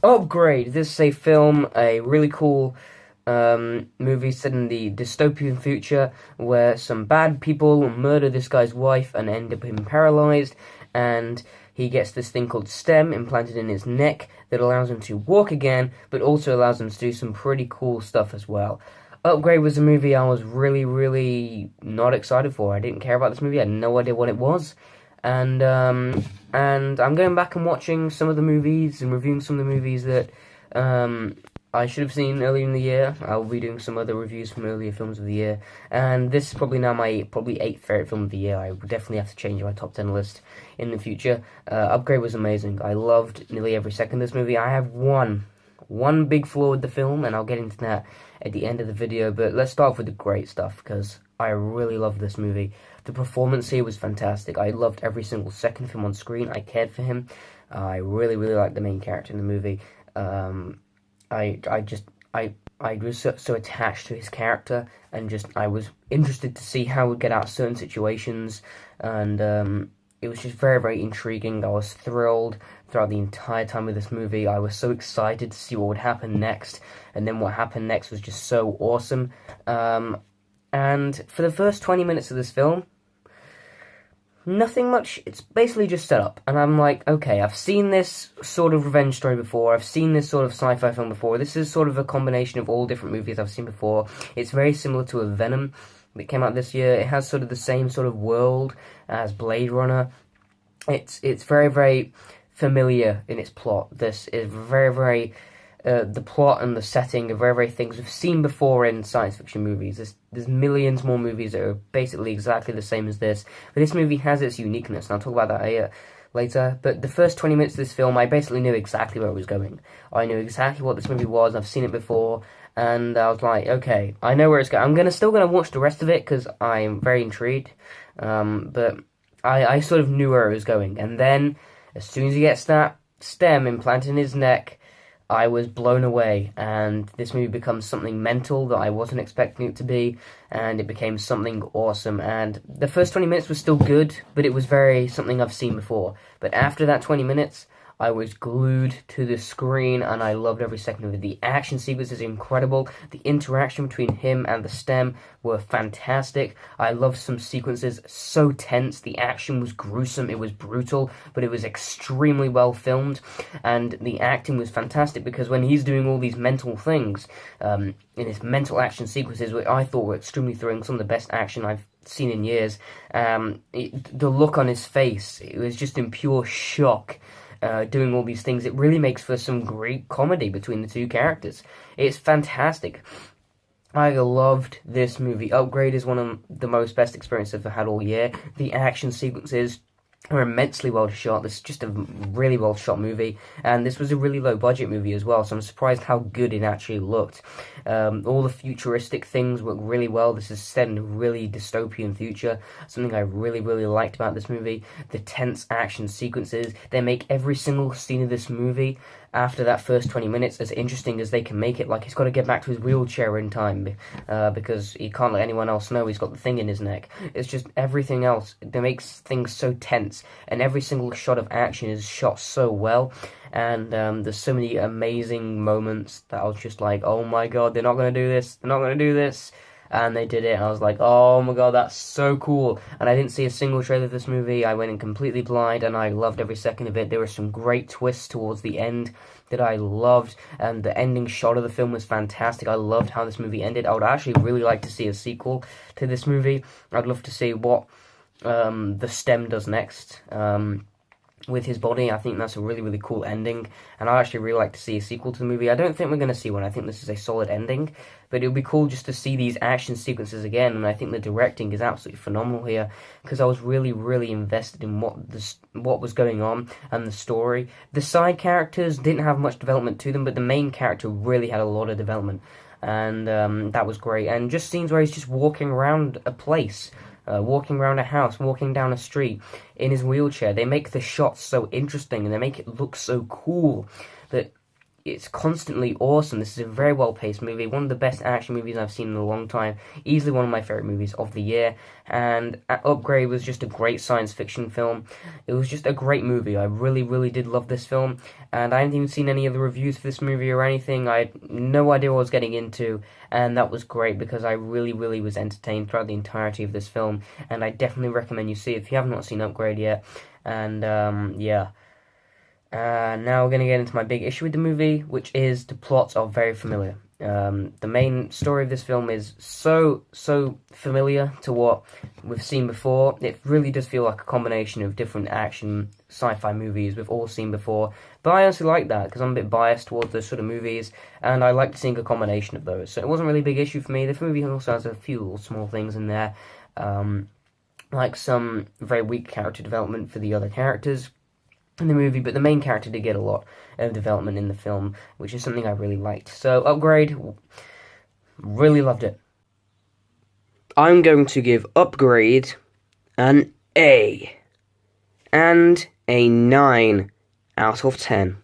Upgrade. This is a film, a really cool movie set in the dystopian future where some bad people murder this guy's wife and end up him paralyzed, and he gets this thing called STEM implanted in his neck that allows him to walk again, but also allows him to do some pretty cool stuff as well. Upgrade was a movie I was really, really not excited for. I didn't care about this movie. I had no idea what it was, and I'm going back and watching some of the movies and reviewing some of the movies that I should have seen earlier in the year. I'll be doing some other reviews from earlier films of the year, and this is probably now my probably eighth favorite film of the year. I would definitely have to change my top 10 list in the future. Upgrade was amazing. I loved nearly every second of this movie. I have one big flaw with the film, and I'll get into that at the end of the video. But let's start off with the great stuff because I really loved this movie. The performance here was fantastic. I loved every single second of him on screen. I cared for him. I really, really liked the main character in the movie. I was so attached to his character, and just I was interested to see how he would get out of certain situations, and it was just very, very intriguing. I was thrilled throughout the entire time of this movie. I was so excited to see what would happen next, and then what happened next was just so awesome. And for the first 20 minutes of this film, nothing much. It's basically just set up, and I'm like, okay, I've seen this sort of revenge story before. I've seen this sort of sci-fi film before. This is sort of a combination of all different movies I've seen before. It's very similar to a Venom that came out this year. It has sort of the same sort of world as Blade Runner. It's very, very familiar in its plot. This is very, very the plot and the setting are very, very things we've seen before in science fiction movies. There's millions more movies that are basically exactly the same as this, but this movie has its uniqueness, and I'll talk about that later. But the first 20 minutes of this film, I basically knew exactly where it was going. I knew exactly what this movie was. I've seen it before, and I was like, okay, I know where it's going. I'm still gonna watch the rest of it because I'm very intrigued. But I sort of knew where it was going, and then as soon as he gets that stem implanted in his neck, I was blown away, and this movie becomes something mental that I wasn't expecting it to be, and it became something awesome. And the first 20 minutes was still good, but it was very something I've seen before. But after that 20 minutes, I was glued to the screen, and I loved every second of it. The action sequence is incredible. The interaction between him and the stem were fantastic. I loved some sequences so tense. The action was gruesome. It was brutal, but it was extremely well filmed. And the acting was fantastic because when he's doing all these mental things, in his mental action sequences, which I thought were extremely thrilling, some of the best action I've seen in years, the look on his face, it was just in pure shock. Doing all these things, it really makes for some great comedy between the two characters. It's fantastic. I loved this movie. Upgrade is one of the most best experiences I've had all year. The action sequences are immensely well shot. This is just a really well shot movie, and this was a really low budget movie as well, so I'm surprised how good it actually looked. All the futuristic things work really well. This is set in a really dystopian future, something I really, really liked about this movie. The tense action sequences, they make every single scene of this movie after that first 20 minutes as interesting as they can make it. Like, he's got to get back to his wheelchair in time because he can't let anyone else know he's got the thing in his neck. It's just everything else that makes things so tense, and every single shot of action is shot so well. And there's so many amazing moments that I was just like, oh my god, they're not going to do this, they're not going to do this. And they did it, and I was like, oh my god, that's so cool. And I didn't see a single trailer of this movie. I went in completely blind, and I loved every second of it. There were some great twists towards the end that I loved, and the ending shot of the film was fantastic. I loved how this movie ended. I would actually really like to see a sequel to this movie. I'd love to see what the stem does next. With his body. I think that's a really, really cool ending, and I'd actually really like to see a sequel to the movie. I don't think we're going to see one. I think this is a solid ending, but it would be cool just to see these action sequences again, and I think the directing is absolutely phenomenal here, because I was really, really invested in what was going on, and the story. The side characters didn't have much development to them, but the main character really had a lot of development, and that was great. And just scenes where he's just walking around a place, walking around a house, walking down a street in his wheelchair. They make the shots so interesting, and they make it look so cool that it's constantly awesome. This is a very well-paced movie, one of the best action movies I've seen in a long time, easily one of my favorite movies of the year, and Upgrade was just a great science fiction film. It was just a great movie. I really, really did love this film, and I haven't even seen any of the reviews for this movie or anything. I had no idea what I was getting into, and that was great because I really, really was entertained throughout the entirety of this film, and I definitely recommend you see it if you have not seen Upgrade yet. And yeah. Now we're going to get into my big issue with the movie, which is the plots are very familiar. The main story of this film is so familiar to what we've seen before. It really does feel like a combination of different action sci-fi movies we've all seen before. But I honestly like that because I'm a bit biased towards those sort of movies, and I like seeing a combination of those. So it wasn't really a big issue for me. The movie also has a few little small things in there, like some very weak character development for the other characters in the movie, but the main character did get a lot of development in the film, which is something I really liked. So, Upgrade, really loved it. I'm going to give Upgrade an A, and a 9 out of 10.